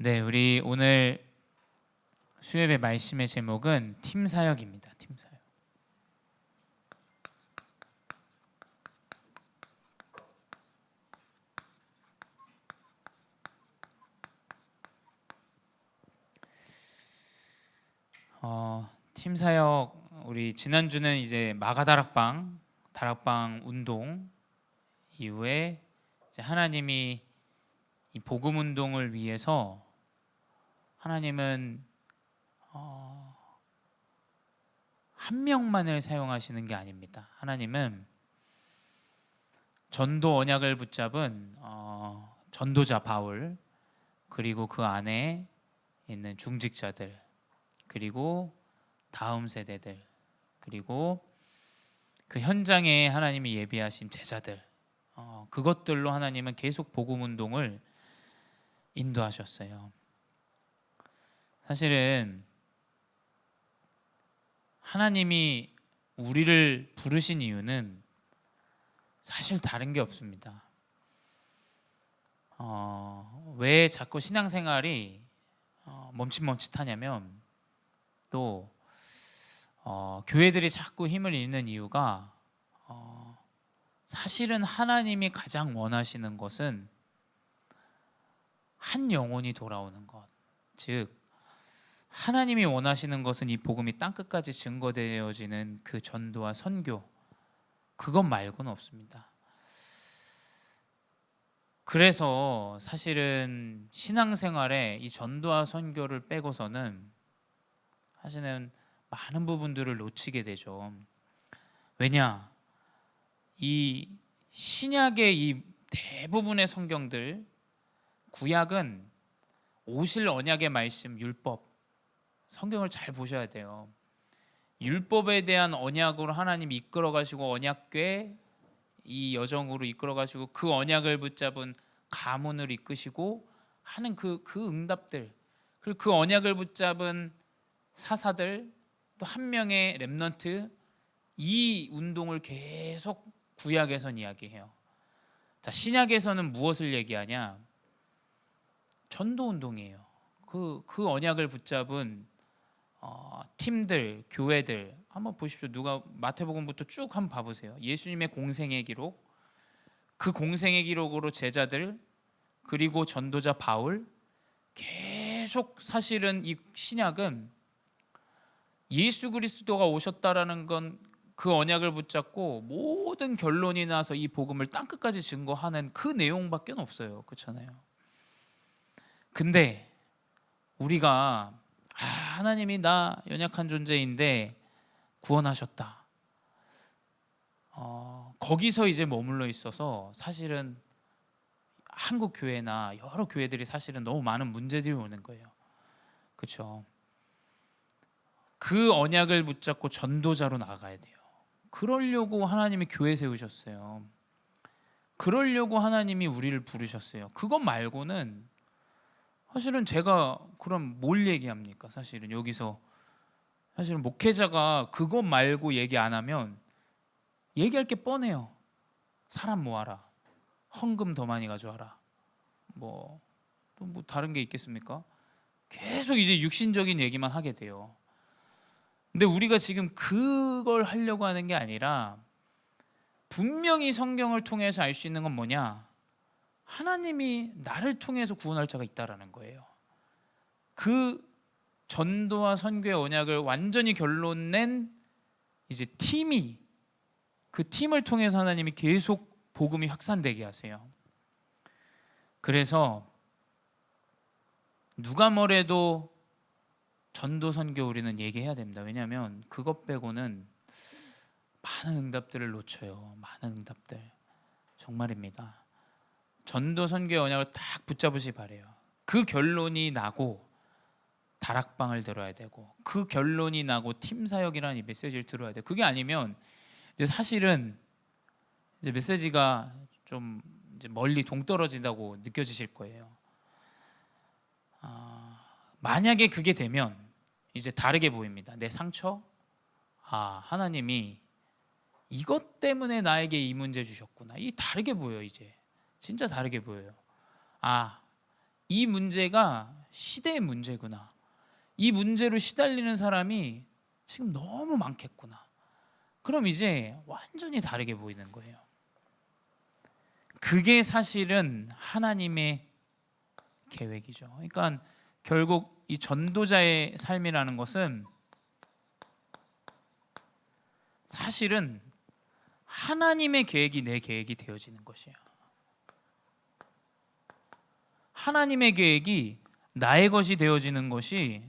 네, 우리 오늘 수요예배 말씀의 제목은 팀 사역입니다. 팀 사역. 팀 사역, 우리 지난주는 이제 다락방 운동 이후에 이제 하나님이 이 복음 운동을 위해서 하나님은 한 명만을 사용하시는 게 아닙니다. 하나님은 전도 언약을 붙잡은 전도자 바울, 그리고 그 안에 있는 중직자들, 그리고 다음 세대들, 그리고 그 현장에 하나님이 예비하신 제자들, 그것들로 하나님은 계속 복음 운동을 인도하셨어요. 사실은 하나님이 우리를 부르신 이유는 사실 다른 게 없습니다. 왜 자꾸 신앙생활이 멈칫멈칫하냐면, 또 교회들이 자꾸 힘을 잃는 이유가 사실은 하나님이 가장 원하시는 것은 한 영혼이 돌아오는 것, 즉 하나님이 원하시는 것은 이 복음이 땅끝까지 증거되어지는 그 전도와 선교, 그것 말고는 없습니다. 그래서 사실은 신앙생활에 이 전도와 선교를 빼고서는 사실은 많은 부분들을 놓치게 되죠. 왜냐? 이 신약의 이 대부분의 성경들, 구약은 오실 언약의 말씀, 율법, 성경을 잘 보셔야 돼요. 율법에 대한 언약으로 하나님이 이끌어 가시고, 언약궤 이 여정으로 이끌어 가시고, 그 언약을 붙잡은 가문을 이끄시고 하는 그 응답들, 그리고 그 언약을 붙잡은 사사들, 또 한 명의 렘넌트, 이 운동을 계속 구약에선 이야기해요. 자, 신약에서는 무엇을 얘기하냐? 전도 운동이에요. 그 언약을 붙잡은 팀들, 교회들 한번 보십시오. 누가 마태복음부터 쭉 한번 봐보세요. 예수님의 공생의 기록, 그 공생의 기록으로 제자들, 그리고 전도자 바울, 계속 사실은 이 신약은 예수 그리스도가 오셨다라는 건 그 언약을 붙잡고 모든 결론이 나서 이 복음을 땅끝까지 증거하는 그 내용밖에 없어요. 그렇잖아요. 근데 우리가 하나님이 나 연약한 존재인데 구원하셨다, 거기서 이제 머물러 있어서 사실은 한국 교회나 여러 교회들이 사실은 너무 많은 문제들이 오는 거예요. 그렇죠? 그 언약을 붙잡고 전도자로 나가야 돼요. 그러려고 하나님이 교회 세우셨어요. 그러려고 하나님이 우리를 부르셨어요. 그것 말고는 사실은 제가 그럼 뭘 얘기합니까? 사실은 여기서 사실은 목회자가 그것 말고 얘기 안 하면 얘기할 게 뻔해요. 사람 모아라, 헌금 더 많이 가져와라, 또 뭐 다른 게 있겠습니까? 계속 이제 육신적인 얘기만 하게 돼요. 근데 우리가 지금 그걸 하려고 하는 게 아니라, 분명히 성경을 통해서 알 수 있는 건 뭐냐? 하나님이 나를 통해서 구원할 자가 있다라는 거예요. 그 전도와 선교의 언약을 완전히 결론낸 이제 팀이, 그 팀을 통해서 하나님이 계속 복음이 확산되게 하세요. 그래서 누가 뭐래도 전도 선교 우리는 얘기해야 됩니다. 왜냐하면 그것 빼고는 많은 응답들을 놓쳐요. 많은 응답들, 정말입니다. 전도 선교의 언약을 딱 붙잡으시 바래요. 그 결론이 나고 다락방을 들어야 되고, 그 결론이 나고 팀 사역이라는 이 메시지를 들어야 돼요. 그게 아니면 이제 사실은 이제 메시지가 좀 이제 멀리 동떨어진다고 느껴지실 거예요. 만약에 그게 되면 이제 다르게 보입니다. 내 상처, 하나님이 이것 때문에 나에게 이 문제 주셨구나, 이 다르게 보여요. 이제 진짜 다르게 보여요. 이 문제가 시대의 문제구나. 이 문제로 시달리는 사람이 지금 너무 많겠구나. 그럼 이제 완전히 다르게 보이는 거예요. 그게 사실은 하나님의 계획이죠. 그러니까 결국 이 전도자의 삶이라는 것은 사실은 하나님의 계획이 내 계획이 되어지는 것이에요. 하나님의 계획이 나의 것이 되어지는 것이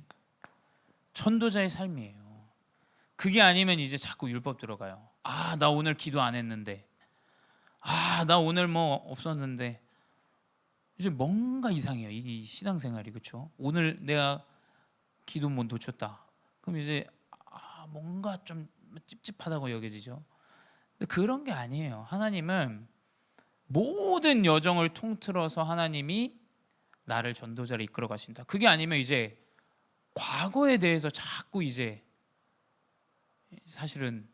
전도자의 삶이에요. 그게 아니면 이제 자꾸 율법 들어가요. 아, 나 오늘 기도 안 했는데. 아, 나 오늘 뭐 없었는데. 이제 뭔가 이상해요. 이 신앙생활이. 그렇죠? 오늘 내가 기도 못 놓쳤다. 그럼 이제 뭔가 좀 찝찝하다고 여겨지죠. 근데 그런 게 아니에요. 하나님은 모든 여정을 통틀어서 하나님이 나를 전도자를 이끌어 가신다. 그게 아니면 이제 과거에 대해서 자꾸 이제 사실은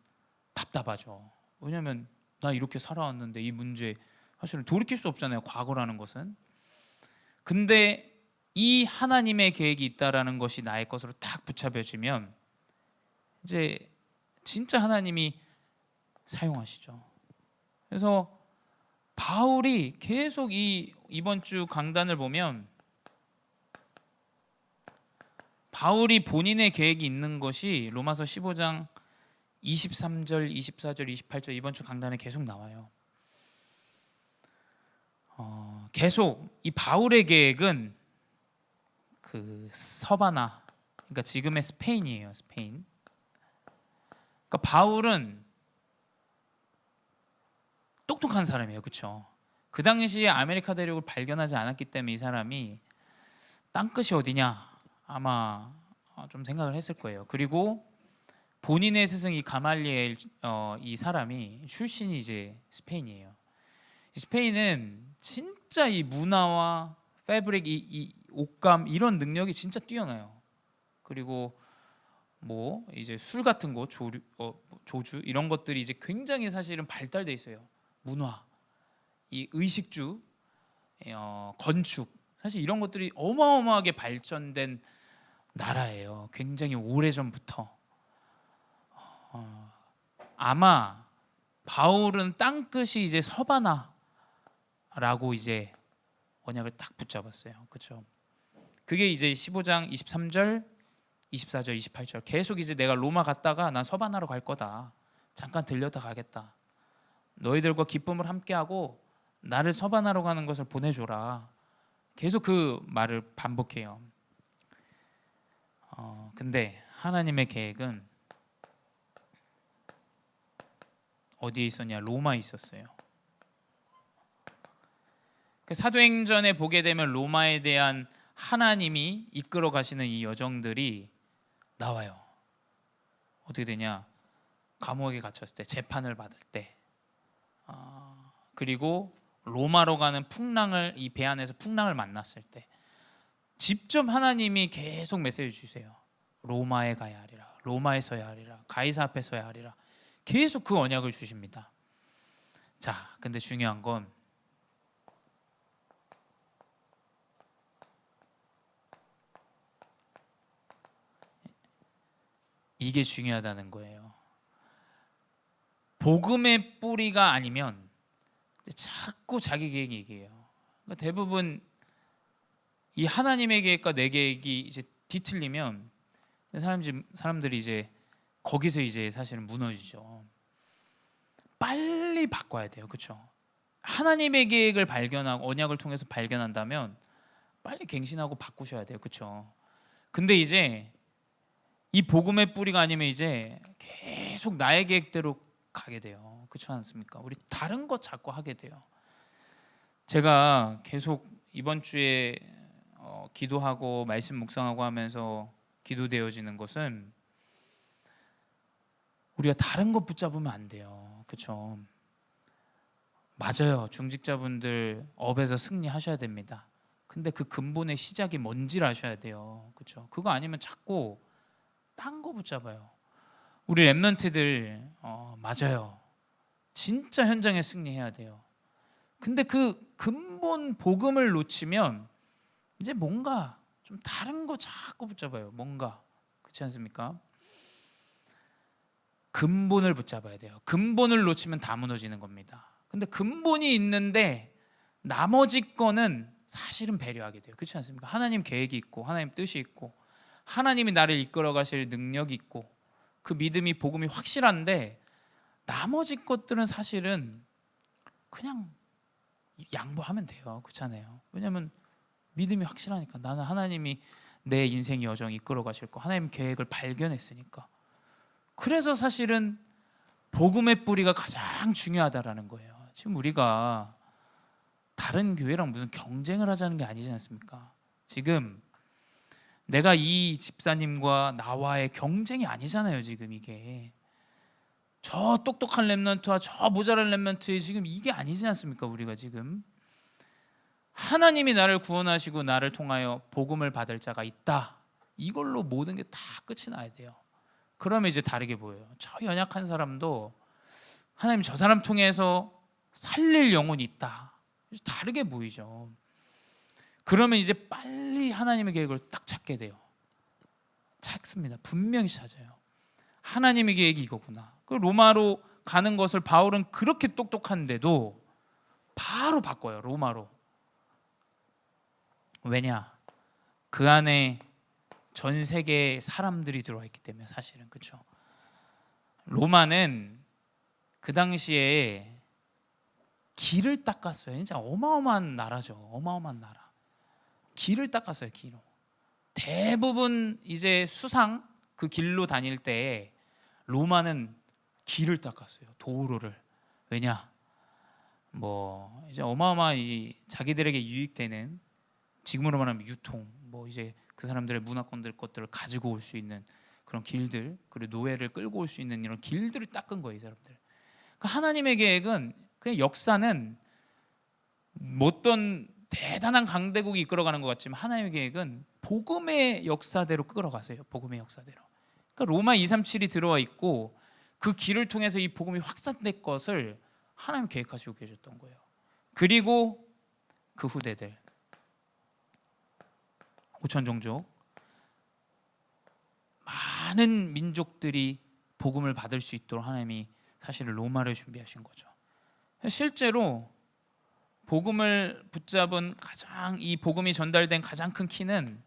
답답하죠. 왜냐하면 나 이렇게 살아왔는데 이 문제 사실은 돌이킬 수 없잖아요. 과거라는 것은. 근데 이 하나님의 계획이 있다라는 것이 나의 것으로 딱 붙잡혀지면 이제 진짜 하나님이 사용하시죠. 그래서 바울이 계속 이번 주 강단을 보면 바울이 본인의 계획이 있는 것이 로마서 15장 23절, 24절, 28절 이번 주 강단에 계속 나와요. 계속 이 바울의 계획은 그 서바나, 그러니까 지금의 스페인이에요. 스페인. 그러니까 바울은 똑똑한 사람이에요. 그렇죠? 그 당시에 아메리카 대륙을 발견하지 않았기 때문에 이 사람이 땅끝이 어디냐 아마 좀 생각을 했을 거예요. 그리고 본인의 스승 이 가말리엘 이 사람이 출신이 이제 스페인이에요. 스페인은 진짜 이 문화와 패브릭 이 옷감 이런 능력이 진짜 뛰어나요. 그리고 뭐 이제 술 같은 거 조주 이런 것들이 이제 굉장히 사실은 발달돼 있어요. 문화, 이 의식주, 건축 사실 이런 것들이 어마어마하게 발전된 나라예요. 굉장히 오래전부터. 아마 바울은 땅끝이 이제 서바나라고 이제 언약을 딱 붙잡았어요. 그렇죠? 그게 이제 15장 23절, 24절, 28절 계속 이제 내가 로마 갔다가 난 서바나로 갈 거다. 잠깐 들렸다 가겠다. 너희들과 기쁨을 함께하고 나를 서바나로 가는 것을 보내줘라. 계속 그 말을 반복해요. 근데 하나님의 계획은 어디에 있었냐? 로마에 있었어요. 그 사도행전에 보게 되면 로마에 대한 하나님이 이끌어 가시는 이 여정들이 나와요. 어떻게 되냐? 감옥에 갇혔을 때, 재판을 받을 때, 그리고 로마로 가는 풍랑을 이 배 안에서 풍랑을 만났을 때, 직접 하나님이 계속 메시지 주세요. 로마에 가야 하리라, 로마에 서야 하리라, 가이사 앞에 서야 하리라. 계속 그 언약을 주십니다. 자, 근데 중요한 건 이게 중요하다는 거예요. 복음의 뿌리가 아니면 자꾸 자기 계획 얘기해요. 그러니까 대부분 이 하나님의 계획과 내 계획이 이제 뒤틀리면 사람들이 이제 거기서 이제 사실은 무너지죠. 빨리 바꿔야 돼요. 그렇죠? 하나님의 계획을 발견하고 언약을 통해서 발견한다면 빨리 갱신하고 바꾸셔야 돼요. 그렇죠? 근데 이제 이 복음의 뿌리가 아니면 이제 계속 나의 계획대로 가게 돼요. 그렇지 않습니까? 우리 다른 것 자꾸 하게 돼요. 제가 계속 이번 주에 기도하고 말씀 묵상하고 하면서 기도되어지는 것은 우리가 다른 것 붙잡으면 안 돼요. 그렇죠? 맞아요. 중직자분들 업에서 승리하셔야 됩니다. 근데 그 근본의 시작이 뭔지를 아셔야 돼요. 그렇죠? 그거 아니면 자꾸 딴 거 붙잡아요. 우리 랩런트들 맞아요. 진짜 현장에 승리해야 돼요. 근데 그 근본 복음을 놓치면 이제 뭔가 좀 다른 거 자꾸 붙잡아요. 뭔가 그렇지 않습니까? 근본을 붙잡아야 돼요. 근본을 놓치면 다 무너지는 겁니다. 근데 근본이 있는데 나머지 거는 사실은 배려하게 돼요. 그렇지 않습니까? 하나님 계획이 있고 하나님 뜻이 있고 하나님이 나를 이끌어 가실 능력이 있고 그 믿음이 복음이 확실한데 나머지 것들은 사실은 그냥 양보하면 돼요. 그렇잖아요. 왜냐하면 믿음이 확실하니까 나는 하나님이 내 인생 여정 이끌어 가실 거 하나님 계획을 발견했으니까. 그래서 사실은 복음의 뿌리가 가장 중요하다라는 거예요. 지금 우리가 다른 교회랑 무슨 경쟁을 하자는 게 아니지 않습니까? 지금 내가 이 집사님과 나와의 경쟁이 아니잖아요. 지금 이게 저 똑똑한 렘넌트와 저 모자란 렘넌트의 지금 이게 아니지 않습니까? 우리가 지금 하나님이 나를 구원하시고 나를 통하여 복음을 받을 자가 있다. 이걸로 모든 게 다 끝이 나야 돼요. 그러면 이제 다르게 보여요. 저 연약한 사람도 하나님 저 사람 통해서 살릴 영혼이 있다. 다르게 보이죠. 그러면 이제 빨리 하나님의 계획을 딱 찾게 돼요. 찾습니다. 분명히 찾아요. 하나님의 계획이 이거구나. 그 로마로 가는 것을 바울은 그렇게 똑똑한데도 바로 바꿔요. 로마로. 왜냐? 그 안에 전 세계의 사람들이 들어와 있기 때문에 사실은 그렇죠. 로마는 그 당시에 길을 닦았어요. 진짜 어마어마한 나라죠. 어마어마한 나라. 길을 닦았어요. 길로. 대부분 이제 수상 그 길로 다닐 때 로마는 길을 닦았어요. 도로를. 왜냐? 뭐 이제 어마어마한 이 자기들에게 유익되는 지금으로 말하면 유통, 뭐 이제 그 사람들의 문화권들 것들을 가지고 올 수 있는 그런 길들, 그리고 노예를 끌고 올 수 있는 이런 길들을 닦은 거예요, 이 사람들. 그러니까 하나님의 계획은 그냥 역사는 어떤 대단한 강대국이 이끌어가는 것 같지만 하나님의 계획은 복음의 역사대로 끌어가세요. 복음의 역사대로. 그러니까 로마 237이 들어와 있고 그 길을 통해서 이 복음이 확산될 것을 하나님 계획하시고 계셨던 거예요. 그리고 그 후대들 5천 종족 많은 민족들이 복음을 받을 수 있도록 하나님이 사실은 로마를 준비하신 거죠. 실제로 복음을 붙잡은 가장 이 복음이 전달된 가장 큰 키는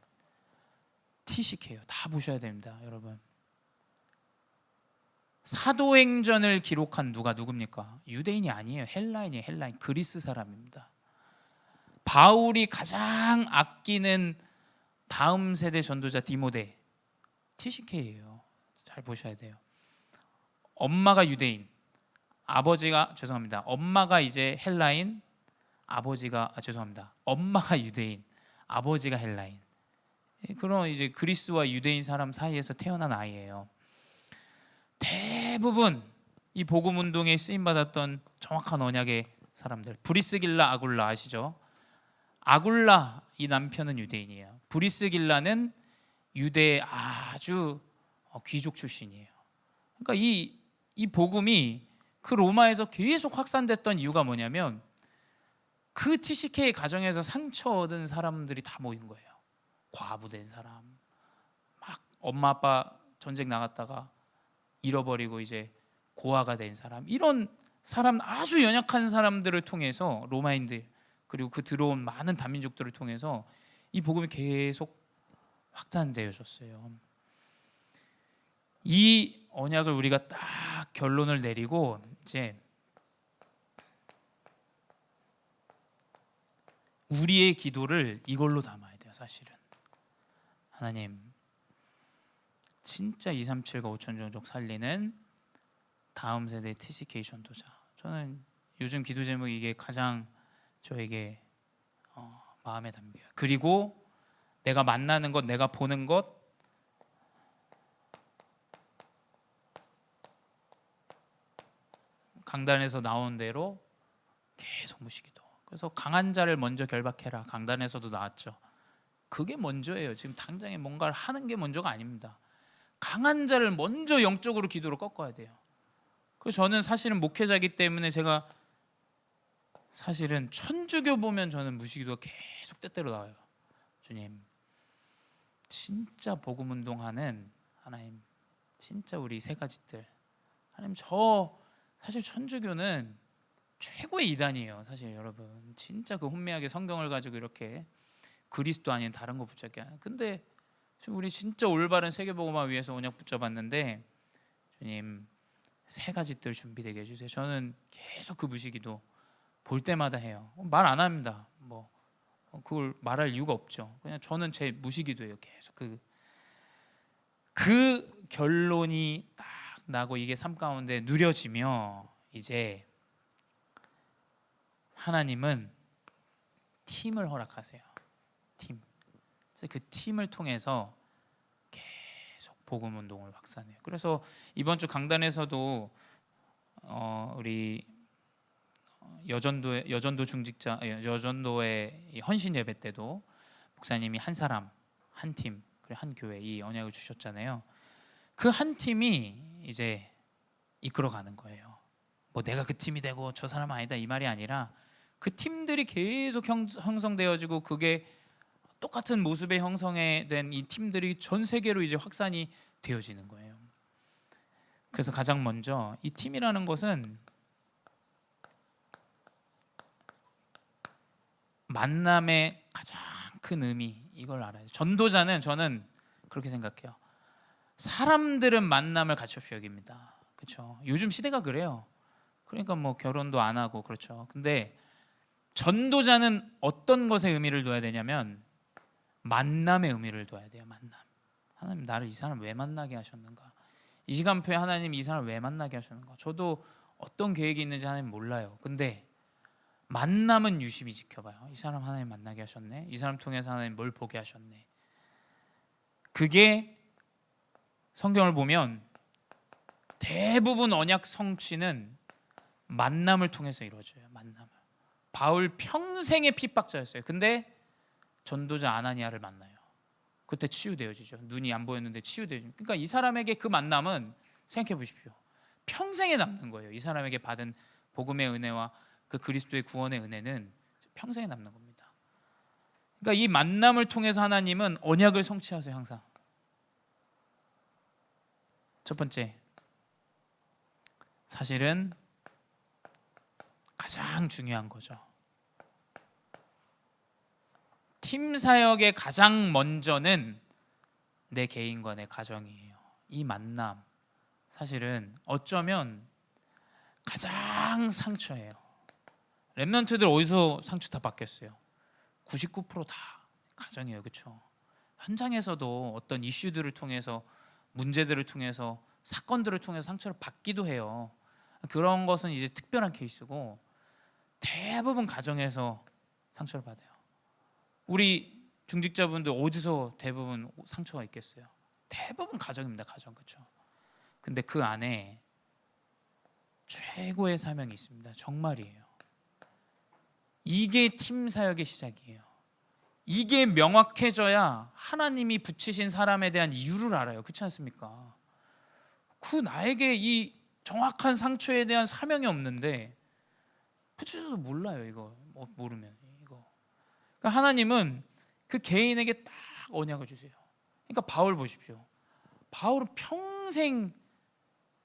TCK예요. 다 보셔야 됩니다, 여러분. 사도행전을 기록한 누굽니까? 유대인이 아니에요. 헬라인이에요. 헬라인. 그리스 사람입니다. 바울이 가장 아끼는 다음 세대 전도자 디모데 TCK예요. 잘 보셔야 돼요. 엄마가 유대인, 엄마가 이제 헬라인, 엄마가 유대인, 아버지가 헬라인. 그런 이제 그리스와 유대인 사람 사이에서 태어난 아이예요. 대부분 이 복음 운동에 쓰임 받았던 정확한 언약의 사람들. 브리스길라, 아굴라 아시죠? 아굴라 이 남편은 유대인이에요. 브리스길라는 유대의 아주 귀족 출신이에요. 그러니까 이 복음이 그 로마에서 계속 확산됐던 이유가 뭐냐면 그 TCK 가정에서 상처 얻은 사람들이 다 모인 거예요. 과부된 사람, 막 엄마 아빠 전쟁 나갔다가 잃어버리고 이제 고아가 된 사람, 이런 사람, 아주 연약한 사람들을 통해서 로마인들 그리고 그 들어온 많은 다민족들을 통해서 이 복음이 계속 확산되어졌어요. 이 언약을 우리가 딱 결론을 내리고 이제 우리의 기도를 이걸로 담아야 돼요. 사실은 하나님 진짜 237과 5천 종족 살리는 다음 세대 TCK 전도자. 저는 요즘 기도 제목 이게 가장 저에게 마음에 담겨요. 그리고 내가 만나는 것, 내가 보는 것, 강단에서 나온 대로 계속 무시기도. 그래서 강한 자를 먼저 결박해라. 강단에서도 나왔죠. 그게 먼저예요. 지금 당장에 뭔가를 하는 게 먼저가 아닙니다. 강한 자를 먼저 영적으로 기도로 꺾어야 돼요. 그래서 저는 사실은 목회자이기 때문에 제가 사실은 천주교 보면 저는 무시기도가 계속 때때로 나와요. 주님, 진짜 복음 운동하는 하나님, 진짜 우리 세 가지들 하나님, 저 사실 천주교는 최고의 이단이에요. 사실 여러분 진짜 그 혼미하게 성경을 가지고 이렇게 그리스도 아닌 다른 거 붙잡게. 근데 우리 진짜 올바른 세계복음화 위해서 언약 붙잡았는데 주님 세 가지들 준비되게 해주세요. 저는 계속 그 무시기도 볼 때마다 해요. 말 안 합니다. 뭐 그걸 말할 이유가 없죠. 그냥 저는 제 무시기도예요. 계속 그 결론이 딱 나고 이게 삶 가운데 누려지며 이제 하나님은 팀을 허락하세요. 팀. 그 팀을 통해서 계속 복음 운동을 확산해요. 그래서 이번 주 강단에서도 우리 여전도 중직자 여전도의 헌신 예배 때도 목사님이 한 사람, 한 팀, 그리고 한 교회 이 언약을 주셨잖아요. 그 한 팀이 이제 이끌어가는 거예요. 뭐 내가 그 팀이 되고 저 사람 아니다 이 말이 아니라 그 팀들이 계속 형성되어지고 그게 똑같은 모습의 형성에 된 이 팀들이 전 세계로 이제 확산이 되어지는 거예요. 그래서 가장 먼저 이 팀이라는 것은 만남의 가장 큰 의미, 이걸 알아요. 전도자는 저는 그렇게 생각해요. 사람들은 만남을 가치없이 여깁니다. 그렇죠? 요즘 시대가 그래요. 그러니까 뭐 결혼도 안 하고 그렇죠. 근데 전도자는 어떤 것에 의미를 둬야 되냐면 만남의 의미를 둬야 돼요. 만남. 하나님 나를 이 사람 왜 만나게 하셨는가? 이 시간표에 하나님 이 사람 왜 만나게 하셨는가? 저도 어떤 계획이 있는지 하나님 몰라요. 근데 만남은 유심히 지켜봐요. 이 사람 하나님 만나게 하셨네. 이 사람 통해서 하나님 뭘 보게 하셨네. 그게 성경을 보면 대부분 언약 성취는 만남을 통해서 이루어져요. 만남을. 바울 평생의 핍박자였어요. 근데 전도자 아나니아를 만나요. 그때 치유되어지죠. 눈이 안 보였는데 치유되어지죠. 그러니까 이 사람에게 그 만남은 생각해 보십시오. 평생에 남는 거예요. 이 사람에게 받은 복음의 은혜와 그 그리스도의 구원의 은혜는 평생에 남는 겁니다. 그러니까 이 만남을 통해서 하나님은 언약을 성취하세요. 항상. 첫 번째, 사실은 가장 중요한 거죠. 팀 사역의 가장 먼저는 내 개인과 내 가정이에요. 이 만남 사실은 어쩌면 가장 상처예요. 렘넌트들 어디서 상처 다 받겠어요? 99%다 가정이에요. 그렇죠? 현장에서도 어떤 이슈들을 통해서 문제들을 통해서 사건들을 통해서 상처를 받기도 해요. 그런 것은 이제 특별한 케이스고 대부분 가정에서 상처를 받아요. 우리 중직자분들 어디서 대부분 상처가 있겠어요? 대부분 가정입니다. 가정. 그렇죠? 근데 그 안에 최고의 사명이 있습니다. 정말이에요. 이게 팀 사역의 시작이에요. 이게 명확해져야 하나님이 붙이신 사람에 대한 이유를 알아요. 그렇지 않습니까? 그 나에게 이 정확한 상처에 대한 사명이 없는데 붙이셔도 몰라요. 이거 모르면 이거. 그러니까 하나님은 그 개인에게 딱 언약을 주세요. 그러니까 바울 보십시오. 바울은 평생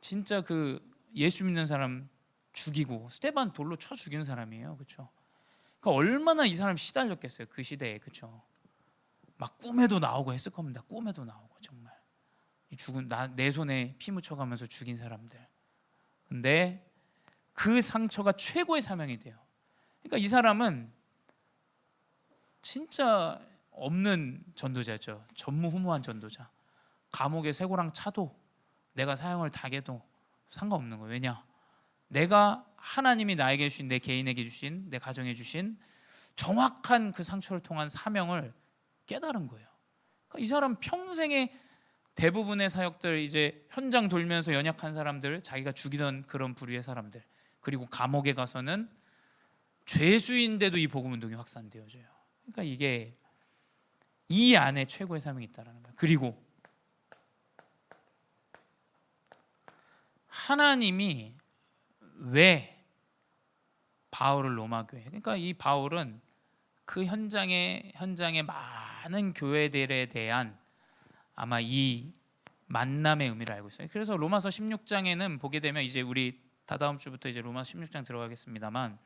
진짜 그 예수 믿는 사람 죽이고 스데반 돌로 쳐 죽인 사람이에요. 그렇죠? 그러니까 얼마나 이 사람 시달렸겠어요. 그 시대에. 그렇죠? 막 꿈에도 나오고 했을 겁니다. 꿈에도 나오고 정말 죽은 내 손에 피 묻혀가면서 죽인 사람들. 근데 그 상처가 최고의 사명이 돼요. 그러니까 이 사람은 진짜 없는 전도자죠. 전무후무한 전도자. 감옥에 쇠고랑 차도 내가 사형을 당해도 상관없는 거예요. 왜냐? 내가 하나님이 나에게 주신, 내 개인에게 주신, 내 가정에 주신 정확한 그 상처를 통한 사명을 깨달은 거예요. 그러니까 이 사람 평생에 대부분의 사역들, 이제 현장 돌면서 연약한 사람들, 자기가 죽이던 그런 부류의 사람들, 그리고 감옥에 가서는 죄수인데도 이 복음 운동이 확산되어져요. 그러니까 이게 이 안에 최고의 사명이 있다는 거예요. 그리고 하나님이 왜 바울을 로마 교회, 그러니까 이 바울은 그 현장에 많은 교회들에 대한 아마 이 만남의 의미를 알고 있어요. 그래서 로마서 16장에는 보게 되면 이제 우리 다다음 주부터 이제 로마서 16장 들어가겠습니다만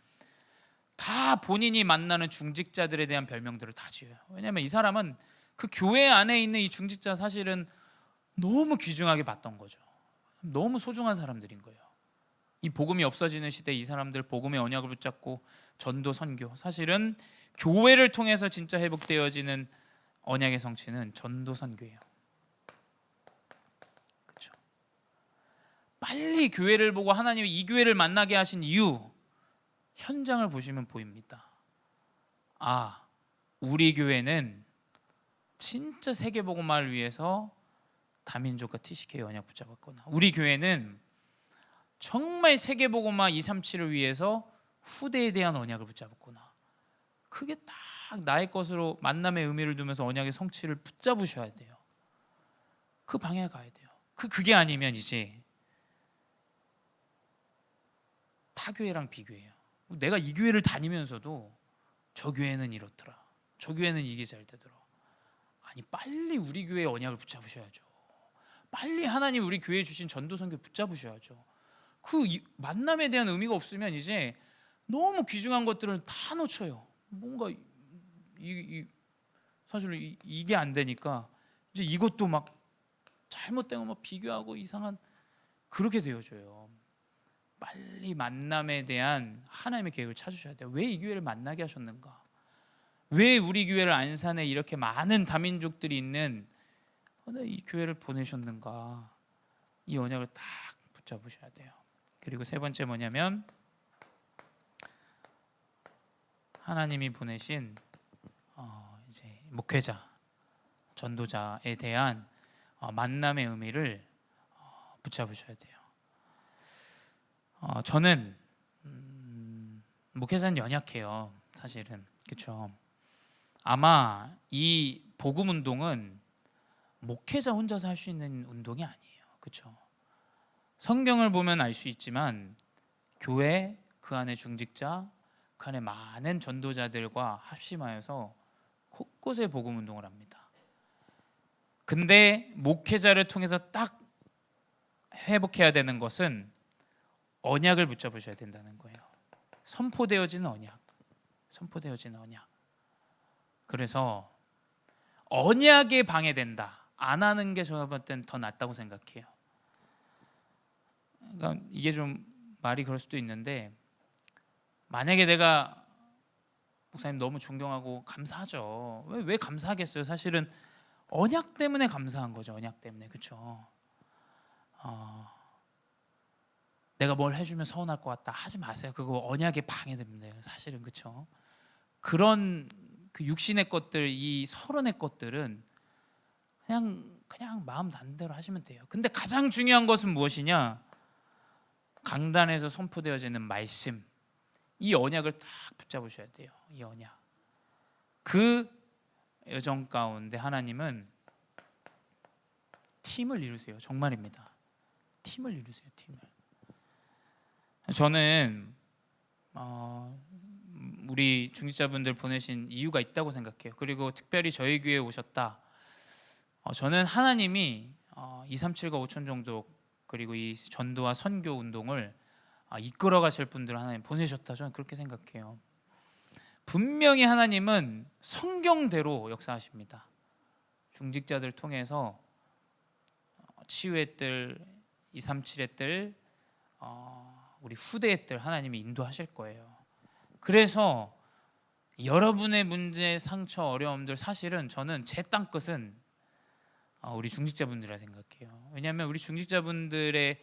다 본인이 만나는 중직자들에 대한 별명들을 다 지어요. 왜냐하면 이 사람은 그 교회 안에 있는 이 중직자 사실은 너무 귀중하게 봤던 거죠. 너무 소중한 사람들인 거예요. 이 복음이 없어지는 시대에 이 사람들 복음의 언약을 붙잡고 전도 선교, 사실은 교회를 통해서 진짜 회복되어지는 언약의 성취는 전도 선교예요. 그렇죠? 빨리 교회를 보고 하나님이 이 교회를 만나게 하신 이유, 현장을 보시면 보입니다. 아, 우리 교회는 진짜 세계복음화를 위해서 다민족과 TCK 언약 붙잡았구나. 우리 교회는 정말 세계복음화 237을 위해서 후대에 대한 언약을 붙잡았구나. 그게 딱 나의 것으로 만남의 의미를 두면서 언약의 성취를 붙잡으셔야 돼요. 그 방향에 가야 돼요. 그게 아니면 이제 타 교회랑 비교해요. 내가 이 교회를 다니면서도 저 교회는 이렇더라, 저 교회는 이게 잘 되더라. 아니, 빨리 우리 교회의 언약을 붙잡으셔야죠. 빨리 하나님 우리 교회에 주신 전도 선교 붙잡으셔야죠. 그 만남에 대한 의미가 없으면 이제 너무 귀중한 것들을 다 놓쳐요. 뭔가 사실 이게 안 되니까 이제 이것도 막 잘못된 거 막 비교하고 이상한 그렇게 되어져요. 빨리 만남에 대한 하나님의 계획을 찾으셔야 돼요. 왜 이 교회를 만나게 하셨는가? 왜 우리 교회를 안산에 이렇게 많은 다민족들이 있는 이 교회를 보내셨는가? 이 언약을 딱 붙잡으셔야 돼요. 그리고 세 번째 뭐냐면 하나님이 보내신 이제 목회자, 전도자에 대한 만남의 의미를 붙잡으셔야 돼요. 저는 목회자는 연약해요, 사실은. 그렇죠? 아마 이 복음 운동은 목회자 혼자서 할 수 있는 운동이 아니에요. 그렇죠? 성경을 보면 알 수 있지만 교회, 그 안에 중직자, 그 안에 많은 전도자들과 합심하여서 곳곳에 복음 운동을 합니다. 근데 목회자를 통해서 딱 회복해야 되는 것은 언약을 붙잡으셔야 된다는 거예요. 선포되어진 언약. 선포되어진 언약. 그래서 언약에 방해된다, 안 하는 게 제가 볼 땐 더 낫다고 생각해요. 그러니까 이게 좀 말이 그럴 수도 있는데, 만약에 내가 목사님 너무 존경하고 감사하죠. 왜 감사하겠어요? 사실은 언약 때문에 감사한 거죠. 언약 때문에. 그렇죠? 내가 뭘 해주면 서운할 것 같다 하지 마세요. 그거 언약에 방해됩니다. 사실은. 그렇죠? 그런 그 육신의 것들, 이 서론의 것들은 그냥 마음 닿는 대로 하시면 돼요. 근데 가장 중요한 것은 무엇이냐? 강단에서 선포되어지는 말씀, 이 언약을 딱 붙잡으셔야 돼요. 이 언약. 그 여정 가운데 하나님은 팀을 이루세요. 정말입니다. 팀을 이루세요. 팀을. 저는 우리 중직자분들 보내신 이유가 있다고 생각해요. 그리고 특별히 저희 교회에 오셨다. 저는 하나님이 237과 5천 정도, 그리고 이 전도와 선교 운동을 이끌어 가실 분들을 하나님 보내셨다. 저는 그렇게 생각해요. 분명히 하나님은 성경대로 역사하십니다. 중직자들 통해서 치유의 뜰, 237의 뜰, 우리 후대의 뜰 하나님이 인도하실 거예요. 그래서 여러분의 문제, 상처, 어려움들, 사실은 저는 제 땅끝은 우리 중직자분들이라 생각해요. 왜냐하면 우리 중직자분들의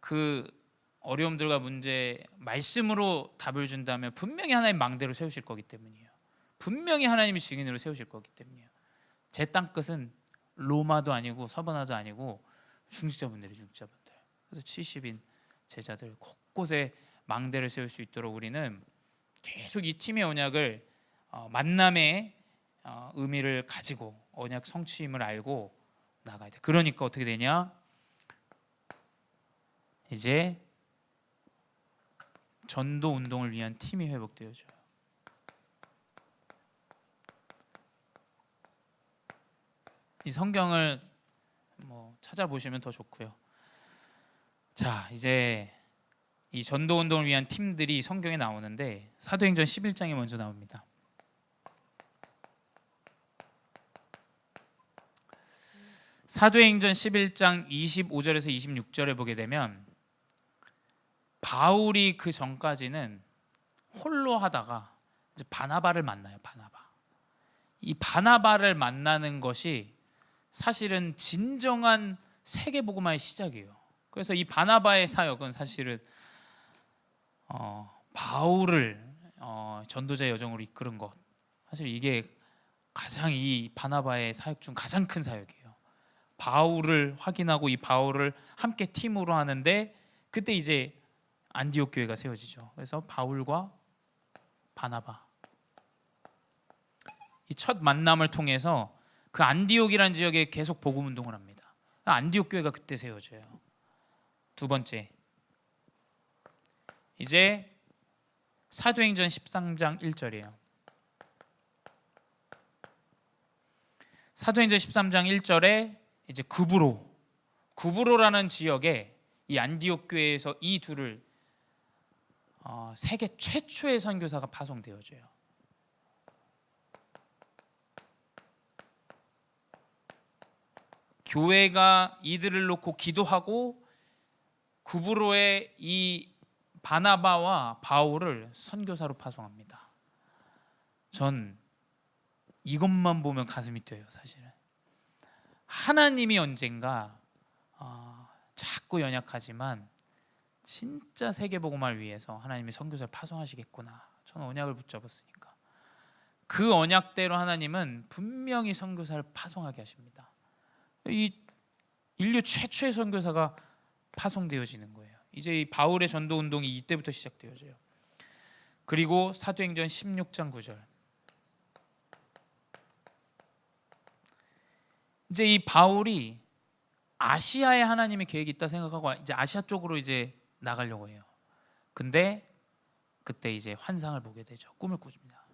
그 어려움들과 문제 말씀으로 답을 준다면 분명히 하나님 망대로 세우실 거기 때문이에요. 분명히 하나님이 증인으로 세우실 거기 때문이에요. 제 땅끝은 로마도 아니고 서버나도 아니고 중직자분들이 중직자분들. 그래서 70인 제자들 곳곳에 망대를 세울 수 있도록 우리는 계속 이 팀의 언약을 만남의 의미를 가지고 언약 성취임을 알고 나가야 돼. 그러니까 어떻게 되냐? 이제 전도 운동을 위한 팀이 회복되어져요. 이 성경을 뭐 찾아보시면 더 좋고요. 자, 이제 이 전도 운동을 위한 팀들이 성경에 나오는데 사도행전 11장에 먼저 나옵니다. 사도행전 11장 25절에서 26절에 보게 되면 바울이 그 전까지는 홀로 하다가 이제 바나바를 만나요. 이 바나바를 만나는 것이 사실은 진정한 세계복음화의 시작이에요. 그래서 이 바나바의 사역은 사실은 바울을 전도자의 여정으로 이끄는 것, 사실 이게 가장 이 바나바의 사역 중 가장 큰 사역이에요. 바울을 확인하고 이 바울을 함께 팀으로 하는데 그때 이제 안디옥 교회가 세워지죠. 그래서 바울과 바나바, 이 첫 만남을 통해서 그 안디옥이라는 지역에 계속 복음 운동을 합니다. 안디옥 교회가 그때 세워져요. 두 번째, 이제 사도행전 13장 1절이에요. 사도행전 13장 1절에 이제 구브로라는 지역에 이 안디옥 교회에서 이 둘을 세계 최초의 선교사가 파송되어져요. 교회가 이들을 놓고 기도하고 구브로의 이 바나바와 바울을 선교사로 파송합니다. 전 이것만 보면 가슴이 뛰어요. 사실은 하나님이 언젠가 작고 연약하지만 진짜 세계복음화를 위해서 하나님이 선교사를 파송하시겠구나. 저는 언약을 붙잡았으니까 그 언약대로 하나님은 분명히 선교사를 파송하게 하십니다. 이 인류 최초의 선교사가 파송되어지는 거예요. 이제 이 바울의 전도 운동이 이때부터 시작되어져요. 그리고 사도행전 16장 9절, 이제 이 바울이 아시아에 하나님의 계획이 있다 생각하고 이제 아시아 쪽으로 이제 나가려고 해요. 근데 그때 이제 환상을 보게 되죠. 꿈을 꾸십니다.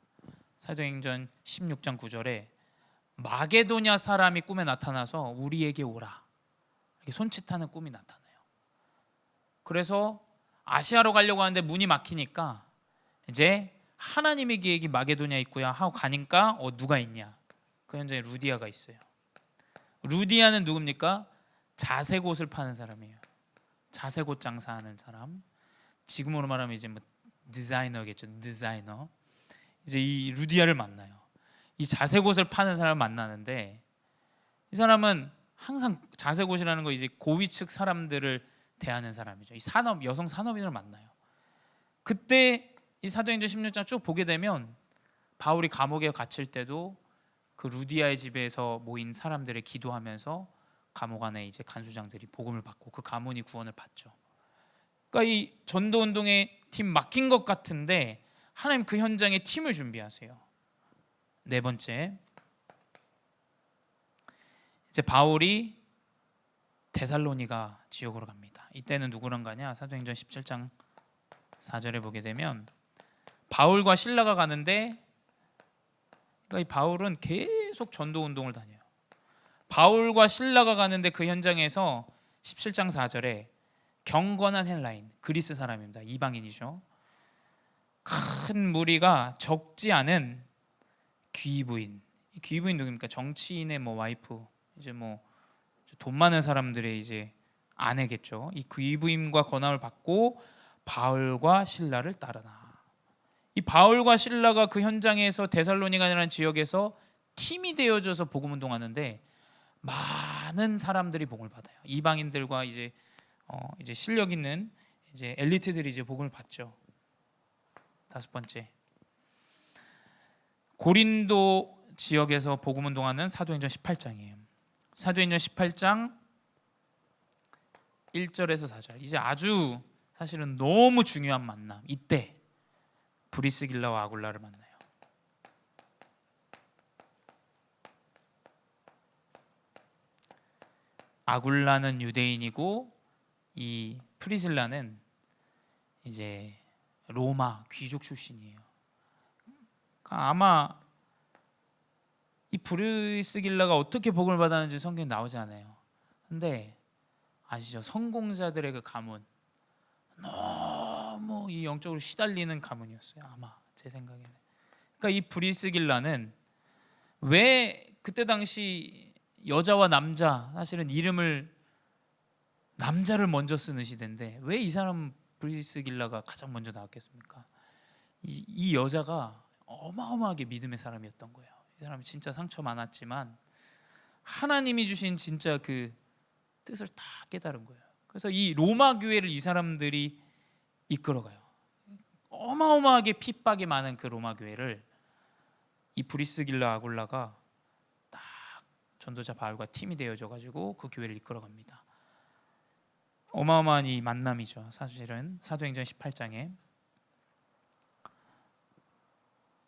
사도행전 16장 9절에 마게도냐 사람이 꿈에 나타나서 우리에게 오라, 이렇게 손짓하는 꿈이 나타나요. 그래서 아시아로 가려고 하는데 문이 막히니까 이제 하나님의 계획이 마게도냐에 있구나 하고 가니까 누가 있냐? 그 현장에 루디아가 있어요. 루디아는 누굽니까? 자색옷을 파는 사람이에요. 자색옷 장사하는 사람. 지금으로 말하면 이제 뭐 디자이너겠죠. 디자이너. 이제 이 루디아를 만나요. 이 자색옷을 파는 사람을 만나는데 이 사람은 항상 자색옷이라는 거 이제 고위층 사람들을 대하는 사람이죠. 이 산업, 여성 산업인을 만나요. 그때 이 사도행전 16장 쭉 보게 되면 바울이 감옥에 갇힐 때도 그 루디아의 집에서 모인 사람들을 기도하면서 감옥 안에 이제 간수장들이 복음을 받고 그 가문이 구원을 받죠. 그러니까 이 전도 운동의 팀 막힌 것 같은데 하나님 그 현장에 팀을 준비하세요. 네 번째, 이제 바울이 데살로니가 지역으로 갑니다. 이때는 누구랑 가냐? 사도행전 17장 4절에 보게 되면 바울과 실라가 가는데, 그러니까 이 바울은 계속 전도 운동을 다녀요. 바울과 실라가 가는데 그 현장에서 17장 4절에 경건한 헬라인, 그리스 사람입니다. 이방인이죠. 큰 무리가 적지 않은 귀부인. 귀부인 누굽니까? 정치인의 뭐 와이프, 이제 뭐 돈 많은 사람들의 이제 아내겠죠. 이 귀부인과 권함을 받고 바울과 실라를 따르나. 이 바울과 실라가 그 현장에서 데살로니가라는 지역에서 팀이 되어져서 복음 운동하는데 많은 사람들이 복음을 받아요. 이방인들과 이제 실력 있는 이제 엘리트들이 이제 복음을 받죠. 다섯 번째, 고린도 지역에서 복음 운동하는 사도행전 18장이에요. 사도행전 18장 1절에서 4절. 이제 아주 사실은 너무 중요한 만남. 이때 브리스길라와 아굴라를 만나요. 아굴라는 유대인이고 이 프리실라는 이제 로마 귀족 출신이에요. 아마 이 브리스길라가 어떻게 복음을 받았는지 성경에 나오지 않아요. 근데 아시죠? 성공자들의 그 가문, 너무 이 영적으로 시달리는 가문이었어요. 아마 제 생각에는. 그러니까 이 브리스길라는 왜 그때 당시 여자와 남자, 사실은 이름을 남자를 먼저 쓰는 시대인데 왜 이 사람 브리스길라가 가장 먼저 나왔겠습니까? 이 여자가 어마어마하게 믿음의 사람이었던 거예요. 이 사람이 진짜 상처 많았지만 하나님이 주신 진짜 그 뜻을 다 깨달은 거예요. 그래서 이 로마 교회를 이 사람들이 이끌어가요. 어마어마하게 핍박이 많은 그 로마 교회를 이 브리스길라 아굴라가 딱 전도자 바울과 팀이 되어져 가지고 그 교회를 이끌어갑니다. 어마어마한 이 만남이죠. 사실은 사도행전 18장에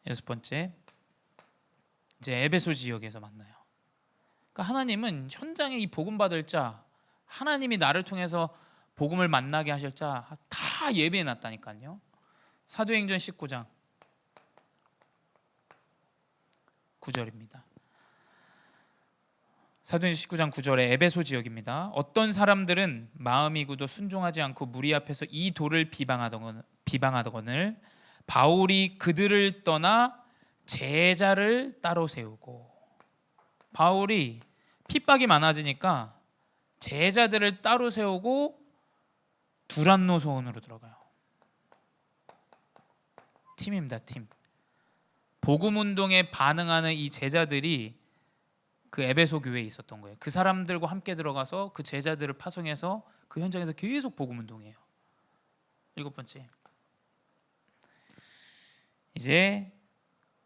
여섯 번째, 이제 에베소 지역에서 만나요. 그러니까 하나님은 현장에 이 복음 받을 자, 하나님이 나를 통해서 복음을 만나게 하실 자 다 예배해 놨다니까요. 사도행전 19장 9절입니다. 사도행전 19장 9절에 에베소 지역입니다. 어떤 사람들은 마음이 굳어 순종하지 않고 무리 앞에서 이 돌을 비방하더거늘 바울이 그들을 떠나 제자를 따로 세우고, 바울이 핍박이 많아지니까 제자들을 따로 세우고 두란노 소원으로 들어가요. 팀입니다. 팀. 복음 운동에 반응하는 이 제자들이 그 에베소 교회에 있었던 거예요. 그 사람들과 함께 들어가서 그 제자들을 파송해서 그 현장에서 계속 복음 운동해요. 일곱 번째, 이제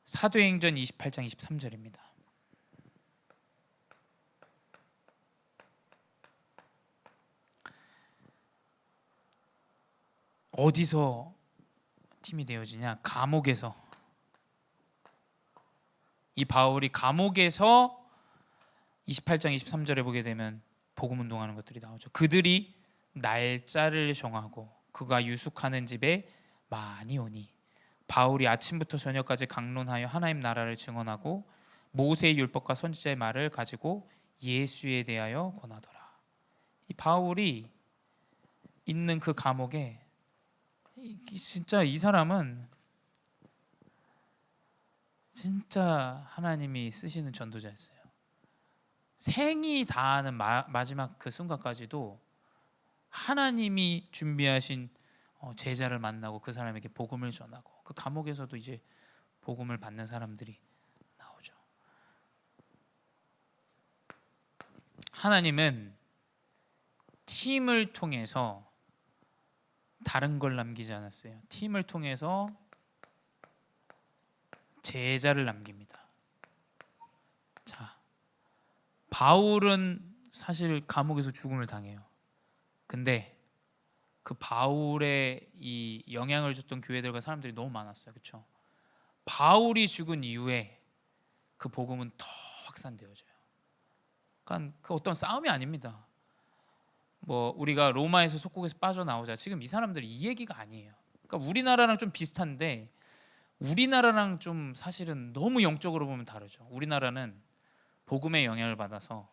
사도행전 28장 23절입니다. 어디서 팀이 되어지냐? 감옥에서. 이 바울이 감옥에서 28장 23절에 보게 되면 복음 운동하는 것들이 나오죠. 그들이 날짜를 정하고 그가 유숙하는 집에 많이 오니 바울이 아침부터 저녁까지 강론하여 하나님 나라를 증언하고 모세의 율법과 선지자의 말을 가지고 예수에 대하여 권하더라. 이 바울이 있는 그 감옥에 진짜 이 사람은 진짜 하나님이 쓰시는 전도자였어요. 생이 다하는 마지막 그 순간까지도 하나님이 준비하신 제자를 만나고 그 사람에게 복음을 전하고, 그 감옥에서도 이제 복음을 받는 사람들이 나오죠. 하나님은 팀을 통해서 다른 걸 남기지 않았어요. 팀을 통해서 제자를 남깁니다. 자, 바울은 사실 감옥에서 죽음을 당해요. 근데 그 바울의 이 영향을 줬던 교회들과 사람들이 너무 많았어요. 그렇죠? 바울이 죽은 이후에 그 복음은 더 확산되어져요. 그러니까 그 어떤 싸움이 아닙니다. 뭐 우리가 로마에서 속국에서 빠져나오자, 지금 이 사람들 이 얘기가 아니에요. 그러니까 우리나라랑 좀 비슷한데 우리나라랑 좀 사실은 너무 영적으로 보면 다르죠. 우리나라는 복음의 영향을 받아서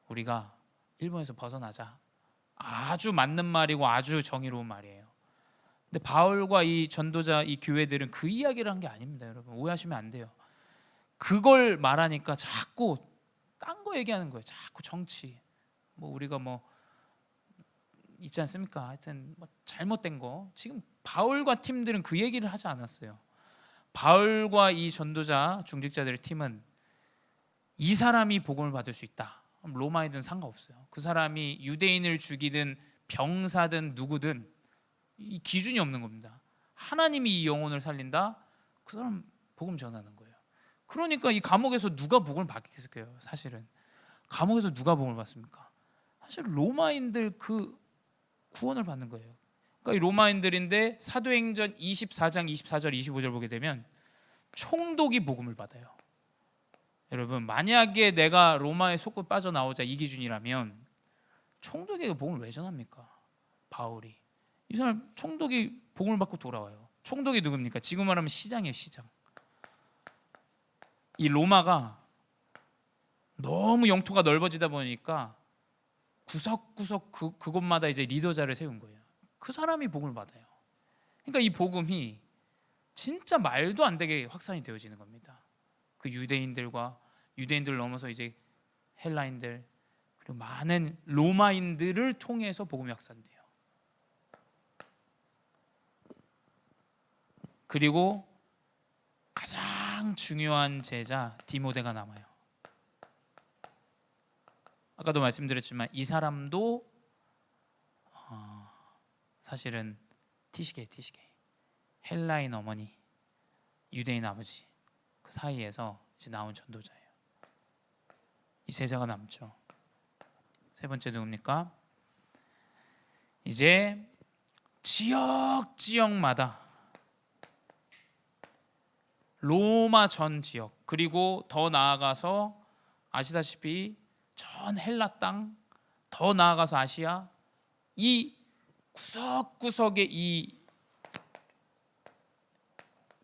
우리가 일본에서 벗어나자, 아주 맞는 말이고 아주 정의로운 말이에요. 근데 바울과 이 전도자 이 교회들은 그 이야기를 한 게 아닙니다. 여러분 오해하시면 안 돼요. 그걸 말하니까 자꾸 딴 거 얘기하는 거예요. 자꾸 정치, 뭐 우리가 뭐 있지 않습니까? 하여튼 뭐 잘못된 거. 지금 바울과 팀들은 그 얘기를 하지 않았어요. 바울과 이 전도자 중직자들의 팀은 이 사람이 복음을 받을 수 있다, 로마이든 상관없어요. 그 사람이 유대인을 죽이든 병사든 누구든 이 기준이 없는 겁니다. 하나님이 이 영혼을 살린다, 그 사람 복음 전하는 거예요. 그러니까 이 감옥에서 누가 복음을 받겠을까요? 사실은 감옥에서 누가 복음을 받습니까? 사실 로마인들 그 구원을 받는 거예요. 그러니까 이 로마인들인데 사도행전 24장 24절 25절 보게 되면 총독이 복음을 받아요. 여러분 만약에 내가 로마에 속고 빠져나오자 이 기준이라면 총독에게 복음을 왜 전합니까? 바울이, 이 사람 총독이 복음을 받고 돌아와요. 총독이 누굽니까? 지금 말하면 시장이에요. 시장. 이 로마가 너무 영토가 넓어지다 보니까 구석구석 그곳마다 이제 리더자를 세운 거예요. 그 사람이 복음을 받아요. 그러니까 이 복음이 진짜 말도 안 되게 확산이 되어지는 겁니다. 그 유대인들 넘어서 이제 헬라인들 그리고 많은 로마인들을 통해서 복음이 확산돼요. 그리고 가장 중요한 제자 디모데가 남아요. 아까도 말씀드렸지만 이 사람도 사실은 티시게 헬라인 어머니 유대인 아버지 그 사이에서 이제 나온 전도자예요. 이 제자가 남죠. 세 번째 누굽니까? 이제 지역마다 로마 전 지역 그리고 더 나아가서 아시다시피 전 헬라 땅 더 나아가서 아시아 이 구석구석에 이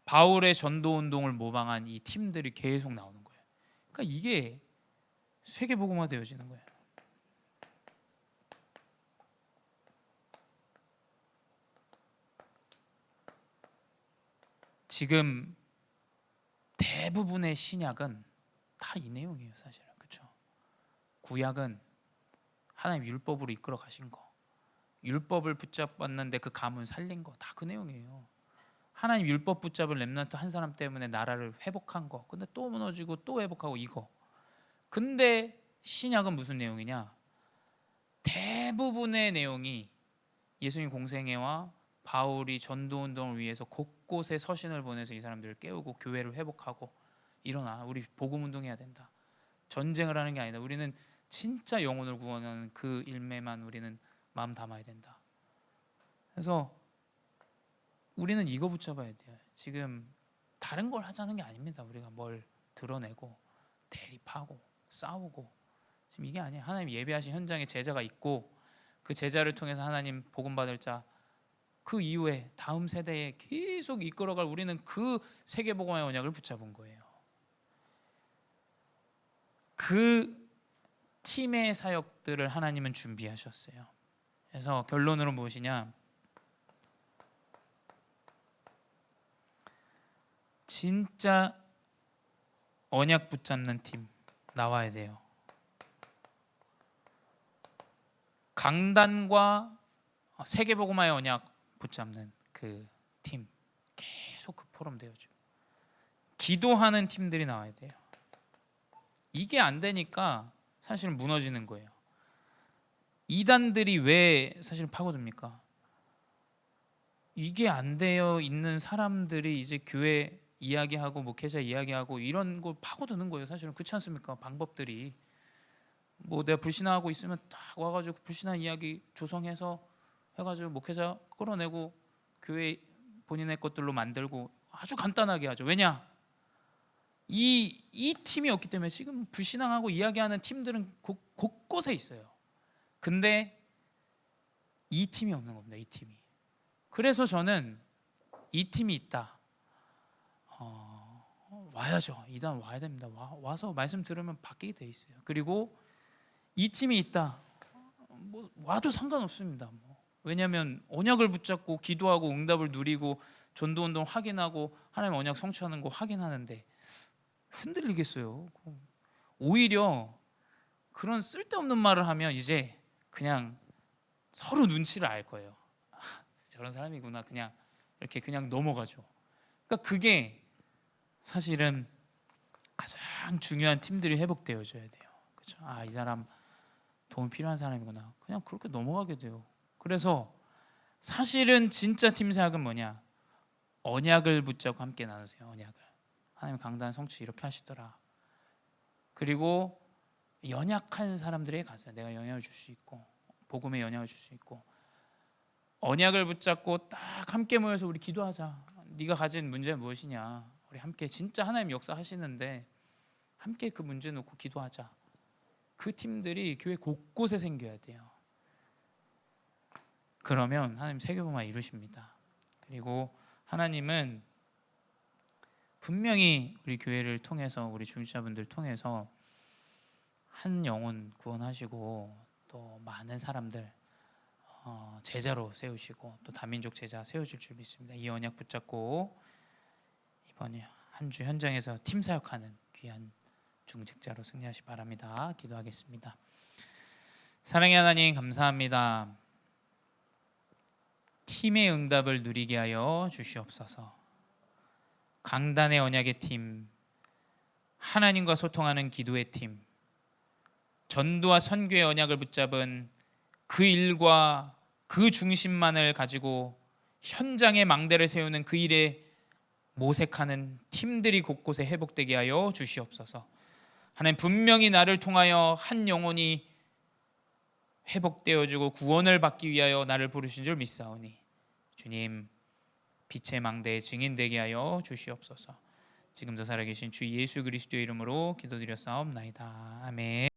바울의 전도 운동을 모방한 이 팀들이 계속 나오는 거예요. 그러니까 이게 세계복음화 되어지는 거예요. 지금 대부분의 신약은 다 이 내용이에요, 사실은. 그렇죠? 구약은 하나님 율법으로 이끌어 가신 거, 율법을 붙잡았는데 그 가문 살린 거 다 그 내용이에요. 하나님 율법 붙잡은 렘넌트 한 사람 때문에 나라를 회복한 거, 근데 또 무너지고 또 회복하고 이거. 근데 신약은 무슨 내용이냐? 대부분의 내용이 예수님 공생애와 바울이 전도 운동을 위해서 곳곳에 서신을 보내서 이 사람들을 깨우고 교회를 회복하고 일어나 우리 복음 운동해야 된다. 전쟁을 하는 게 아니다. 우리는 진짜 영혼을 구원하는 그 일매만 우리는 마음 담아야 된다. 그래서 우리는 이거 붙잡아야 돼요. 지금 다른 걸 하자는 게 아닙니다. 우리가 뭘 드러내고 대립하고 싸우고 지금 이게 아니에요. 하나님 예배하신 현장에 제자가 있고 그 제자를 통해서 하나님 복음 받을 자 그 이후에 다음 세대에 계속 이끌어갈 우리는 그 세계복음의 언약을 붙잡은 거예요. 그 팀의 사역들을 하나님은 준비하셨어요. 그래서 결론으로 무엇이냐? 진짜 언약 붙잡는 팀 나와야 돼요. 강단과 세계복음화의 언약 붙잡는 그 팀 계속 그 포럼 되어줘. 기도하는 팀들이 나와야 돼요. 이게 안 되니까 사실 무너지는 거예요. 이단들이 왜 사실 파고듭니까? 이게 안 되어 있는 사람들이 이제 교회 이야기하고 목회자 이야기하고 이런 거 파고드는 거예요. 사실은 그렇지 않습니까? 방법들이 뭐 내가 불신하고 있으면 딱 와가지고 불신한 이야기 조성해서 해가지고 목회자 끌어내고 교회 본인의 것들로 만들고 아주 간단하게 하죠. 왜냐? 이 팀이 없기 때문에 지금 불신앙하고 이야기하는 팀들은 곳곳에 있어요. 근데 이 팀이 없는 겁니다. 이 팀이. 그래서 저는 이 팀이 있다. 와야죠. 이단 와야 됩니다. 와서 말씀 들으면 바뀌게 돼 있어요. 그리고 이 팀이 있다. 뭐 와도 상관없습니다. 왜냐하면 언약을 붙잡고 기도하고 응답을 누리고 전도운동 확인하고 하나님의 언약 성취하는 거 확인하는데 흔들리겠어요. 오히려 그런 쓸데없는 말을 하면 이제 그냥 서로 눈치를 알 거예요. 저런 사람이구나. 그냥 이렇게 그냥 넘어가죠. 그러니까 그게 사실은 가장 중요한 팀들이 회복되어져야 돼요. 그렇죠? 이 사람 도움 필요한 사람이구나. 그냥 그렇게 넘어가게 돼요. 그래서 사실은 진짜 팀 사역은 뭐냐? 언약을 붙잡고 함께 나누세요. 언약을. 하나님 강단 성취 이렇게 하시더라. 그리고 연약한 사람들에게 가세요. 내가 영향을 줄 수 있고 복음에 영향을 줄 수 있고 언약을 붙잡고 딱 함께 모여서 우리 기도하자. 네가 가진 문제는 무엇이냐? 우리 함께 진짜 하나님 역사하시는데 함께 그 문제 놓고 기도하자. 그 팀들이 교회 곳곳에 생겨야 돼요. 그러면 하나님 세계복음화 이루십니다. 그리고 하나님은 분명히 우리 교회를 통해서 우리 중직자분들 통해서 한 영혼 구원하시고 또 많은 사람들 제자로 세우시고 또 다민족 제자 세우실 줄 믿습니다. 이 언약 붙잡고 이번 한 주 현장에서 팀 사역하는 귀한 중직자로 승리하시 바랍니다. 기도하겠습니다. 사랑의 하나님 감사합니다. 팀의 응답을 누리게 하여 주시옵소서. 강단의 언약의 팀, 하나님과 소통하는 기도의 팀, 전도와 선교의 언약을 붙잡은 그 일과 그 중심만을 가지고 현장의 망대를 세우는 그 일에 모색하는 팀들이 곳곳에 회복되게 하여 주시옵소서. 하나님, 분명히 나를 통하여 한 영혼이 회복되어지고 구원을 받기 위하여 나를 부르신 줄 믿사오니 주님, 빛의 망대에 증인되게 하여 주시옵소서. 지금도 살아계신 주 예수 그리스도의 이름으로 기도드렸사옵나이다. 아멘.